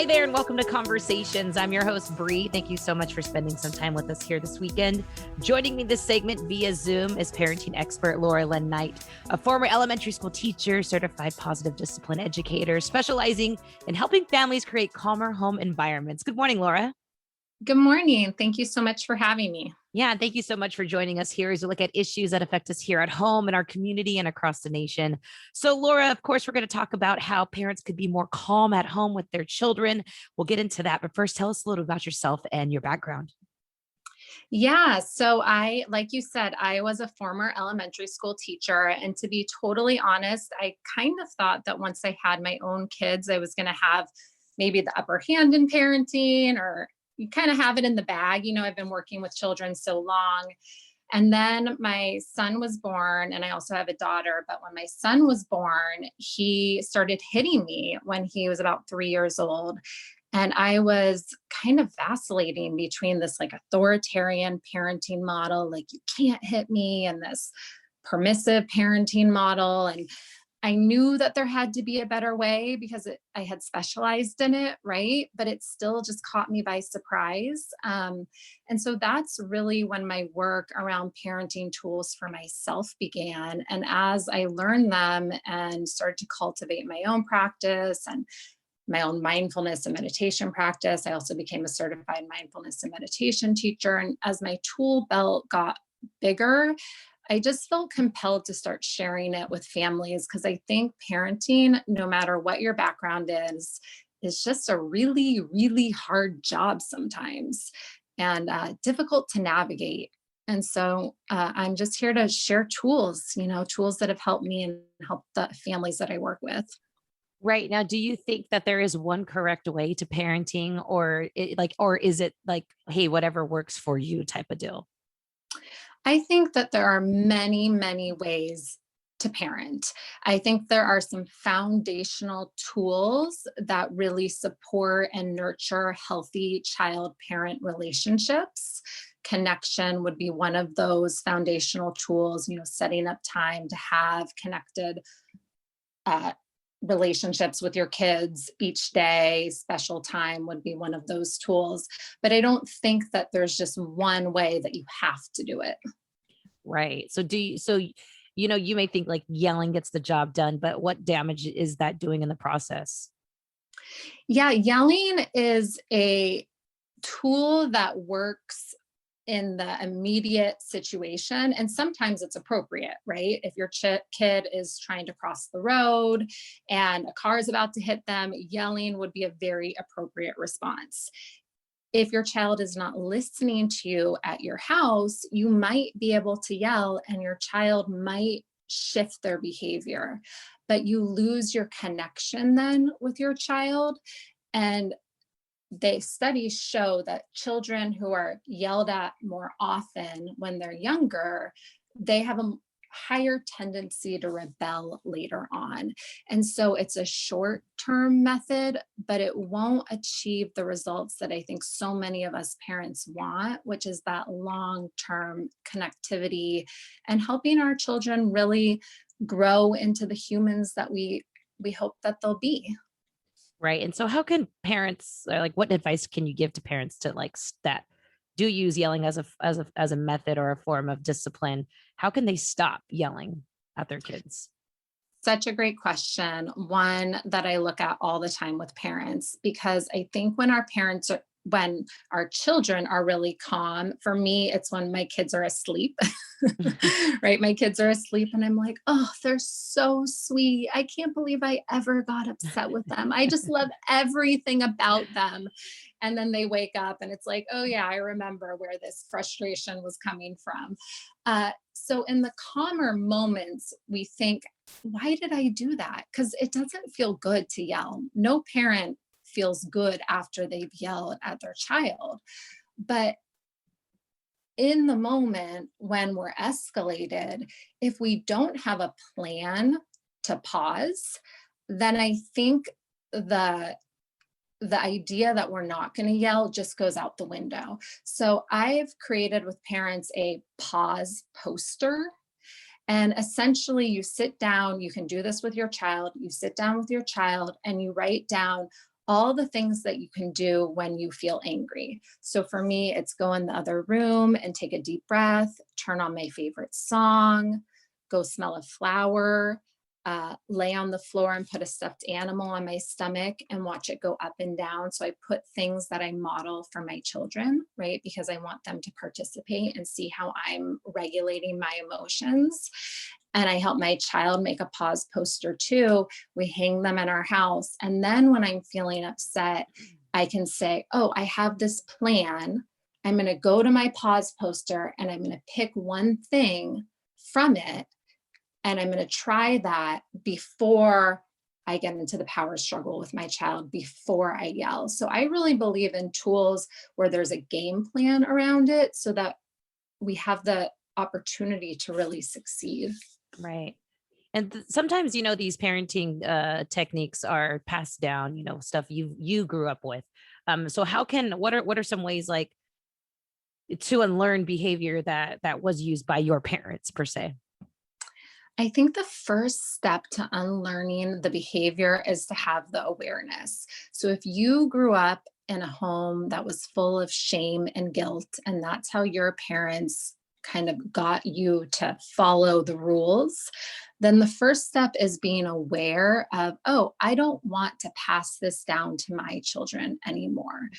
there, and welcome to Conversations. I'm your host, Bree. Thank you so much for spending some time with us here this weekend. Joining me this segment via Zoom is parenting expert Laura Lynn Knight, a former elementary school teacher, certified positive discipline educator, specializing in helping families create calmer home environments. Good morning, Laura. Good morning. Thank you so much for having me. Yeah, thank you so much for joining us here as we look at issues that affect us here at home, in our community, and across the nation. So, Laura, of course, we're going to talk about how parents could be more calm at home with their children. We'll get into that. But first, tell us a little about yourself and your background. Yeah. So like you said, I was a former elementary school teacher. And to be totally honest, I kind of thought that once I had my own kids, I was going to have maybe the upper hand in parenting, or you kind of have it in the bag. I've been working with children so long. And then my son was born, and I also have a daughter. But when my son was born, he started hitting me when he was about 3 years old. And I was kind of vacillating between this like authoritarian parenting model, like you can't hit me, and this permissive parenting model. And I knew that there had to be a better way because I had specialized in it, right? But it still just caught me by surprise. And so that's really when my work around parenting tools for myself began. And as I learned them and started to cultivate my own practice and my own mindfulness and meditation practice, I also became a certified mindfulness and meditation teacher. And as my tool belt got bigger, I just felt compelled to start sharing it with families, because I think parenting, no matter what your background is just a really, really hard job sometimes, and difficult to navigate. And so I'm just here to share tools, tools that have helped me and helped the families that I work with. Right now, do you think that there is one correct way to parenting, or is it like, hey, whatever works for you type of deal? I think that there are many, many ways to parent. I think there are some foundational tools that really support and nurture healthy child-parent relationships. Connection would be one of those foundational tools, setting up time to have connected relationships with your kids each day. Special time would be one of those tools. But I don't think that there's just one way that you have to do it. Right. You may think like yelling gets the job done, but what damage is that doing in the process? Yeah, yelling is a tool that works in the immediate situation. And sometimes it's appropriate, right? If your kid is trying to cross the road and a car is about to hit them, yelling would be a very appropriate response. If your child is not listening to you at your house, you might be able to yell and your child might shift their behavior, but you lose your connection then with your child. And studies show that children who are yelled at more often when they're younger, they have a higher tendency to rebel later on. And so it's a short-term method, but it won't achieve the results that I think so many of us parents want, which is that long-term connectivity and helping our children really grow into the humans that we hope that they'll be. Right. And so how can parents, what advice can you give to parents to that do use yelling as a method or a form of discipline? How can they stop yelling at their kids? Such a great question. One that I look at all the time with parents, because I think when our children are really calm, for me, it's when my kids are asleep, right? My kids are asleep and I'm like, oh, they're so sweet. I can't believe I ever got upset with them. I just love everything about them. And then they wake up and it's like, oh yeah, I remember where this frustration was coming from. So in the calmer moments, we think, why did I do that? Because it doesn't feel good to yell. No parent feels good after they've yelled at their child. But in the moment when we're escalated, if we don't have a plan to pause, then I think the idea that we're not going to yell just goes out the window. So I've created with parents a pause poster. And essentially you sit down, you can do this with your child, you sit down with your child and you write down all the things that you can do when you feel angry. So for me, it's go in the other room and take a deep breath, turn on my favorite song, go smell a flower, lay on the floor and put a stuffed animal on my stomach and watch it go up and down. So I put things that I model for my children, right? Because I want them to participate and see how I'm regulating my emotions. And I help my child make a pause poster too. We hang them in our house. And then when I'm feeling upset, I can say, oh, I have this plan. I'm going to go to my pause poster and I'm going to pick one thing from it. And I'm going to try that before I get into the power struggle with my child, before I yell. So I really believe in tools where there's a game plan around it so that we have the opportunity to really succeed. Right. And sometimes, these parenting techniques are passed down, stuff you grew up with. So what are some ways like to unlearn behavior that was used by your parents per se? I think the first step to unlearning the behavior is to have the awareness. So if you grew up in a home that was full of shame and guilt, and that's how your parents kind of got you to follow the rules, then the first step is being aware of, oh, I don't want to pass this down to my children anymore.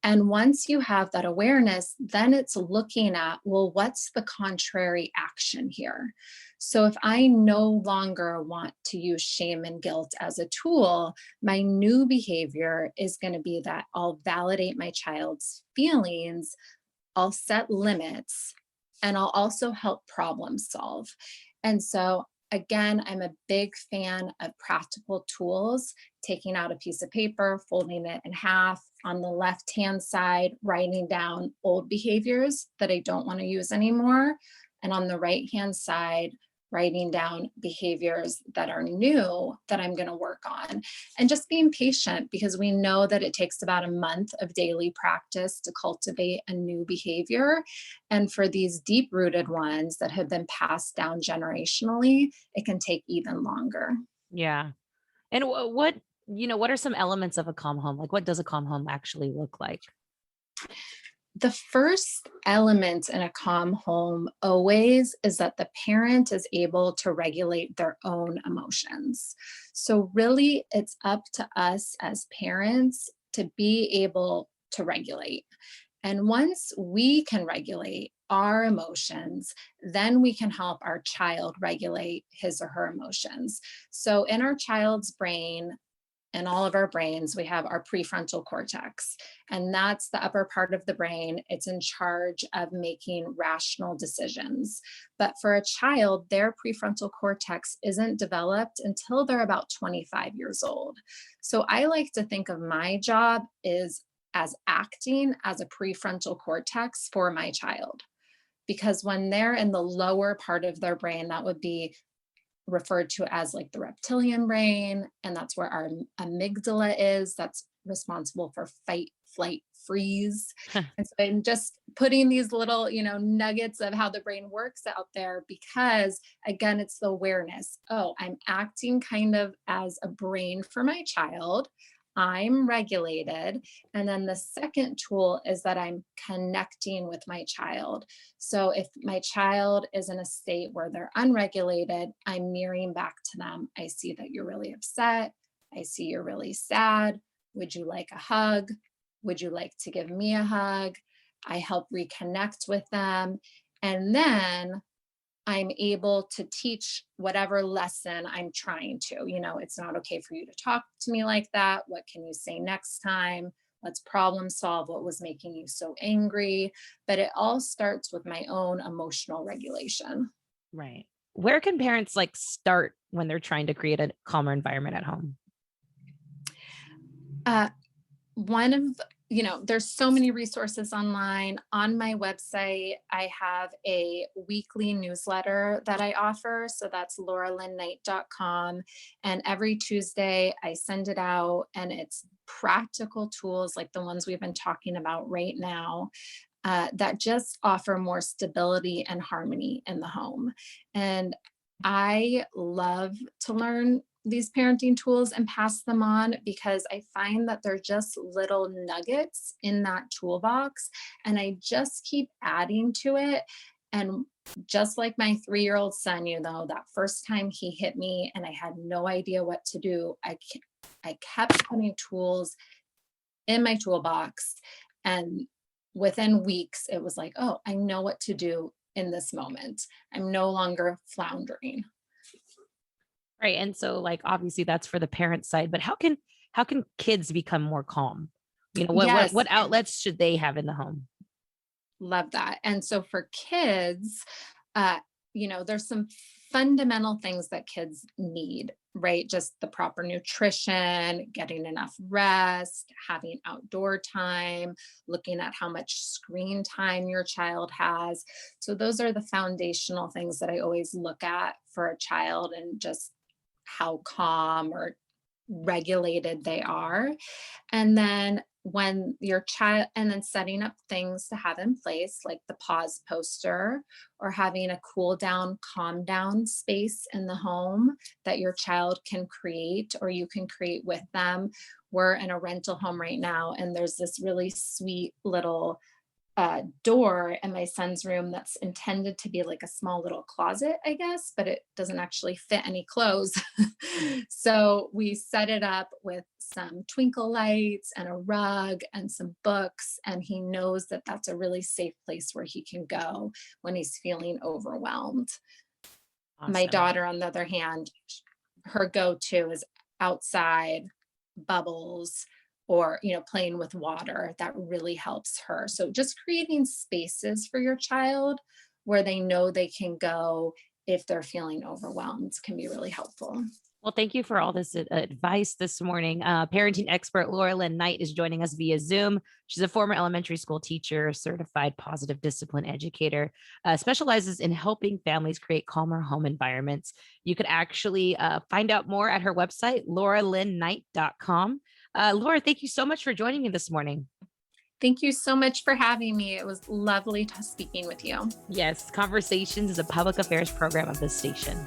And once you have that awareness, then it's looking at, well, what's the contrary action here? So if I no longer want to use shame and guilt as a tool, my new behavior is going to be that I'll validate my child's feelings, I'll set limits, and I'll also help problem solve. And so again, I'm a big fan of practical tools, taking out a piece of paper, folding it in half. On the left-hand side, writing down old behaviors that I don't want to use anymore. And on the right-hand side, writing down behaviors that are new that I'm going to work on. And just being patient, because we know that it takes about a month of daily practice to cultivate a new behavior. And for these deep-rooted ones that have been passed down generationally, it can take even longer. Yeah. And what are some elements of a calm home? Like, what does a calm home actually look like? The first element in a calm home always is that the parent is able to regulate their own emotions. So, really, it's up to us as parents to be able to regulate. And once we can regulate our emotions, then we can help our child regulate his or her emotions. So, in our child's brain, in all of our brains, we have our prefrontal cortex, and that's the upper part of the brain. It's in charge of making rational decisions. But for a child, their prefrontal cortex isn't developed until they're about 25 years old. So I like to think of my job is as acting as a prefrontal cortex for my child. Because when they're in the lower part of their brain, that would be referred to as like the reptilian brain, and that's where our amygdala is. That's responsible for fight, flight, freeze. And so I'm just putting these little, nuggets of how the brain works out there because, again, it's the awareness. Oh, I'm acting kind of as a brain for my child. I'm regulated. And then the second tool is that I'm connecting with my child. So if my child is in a state where they're unregulated, I'm mirroring back to them. I see that you're really upset. I see you're really sad. Would you like a hug? Would you like to give me a hug? I help reconnect with them. And then I'm able to teach whatever lesson I'm trying to. It's not okay for you to talk to me like that. What can you say next time? Let's problem solve what was making you so angry. But it all starts with my own emotional regulation. Right. Where can parents like start when they're trying to create a calmer environment at home? Uh, one of there's so many resources online. On my website, I have a weekly newsletter that I offer. So that's lauralynnKnight.com. And every Tuesday I send it out, and it's practical tools like the ones we've been talking about right now, that just offer more stability and harmony in the home. And I love to learn these parenting tools and pass them on because I find that they're just little nuggets in that toolbox. And I just keep adding to it. And just like my 3-year-old son, that first time he hit me and I had no idea what to do, I kept putting tools in my toolbox. And within weeks, it was like, oh, I know what to do in this moment. I'm no longer floundering. Right. And so like obviously that's for the parent side, but how can kids become more calm? Yes, What outlets should they have in the home? love that. And so for kids, uh, there's some fundamental things that kids need, right? Just the proper nutrition, getting enough rest, having outdoor time, looking at how much screen time your child has. So those are the foundational things that I always look at for a child, and just how calm or regulated they are. And then when your child, and then setting up things to have in place, like the pause poster, or having a cool down, calm down space in the home that your child can create or you can create with them. We're in a rental home right now, and there's this really sweet little door in my son's room that's intended to be like a small little closet, I guess, but it doesn't actually fit any clothes. So we set it up with some twinkle lights and a rug and some books. And he knows that that's a really safe place where he can go when he's feeling overwhelmed. My Awesome. daughter, on the other hand, her go-to is outside, bubbles, or playing with water. That really helps her. So just creating spaces for your child where they know they can go if they're feeling overwhelmed can be really helpful. Well, thank you for all this advice this morning. Parenting expert Laura Lynn Knight is joining us via Zoom. She's a former elementary school teacher, certified positive discipline educator, specializes in helping families create calmer home environments. You could actually find out more at her website, lauralynknight.com. Laura, thank you so much for joining me this morning. Thank you so much for having me. It was lovely speaking with you. Yes, Conversations is a public affairs program of this station.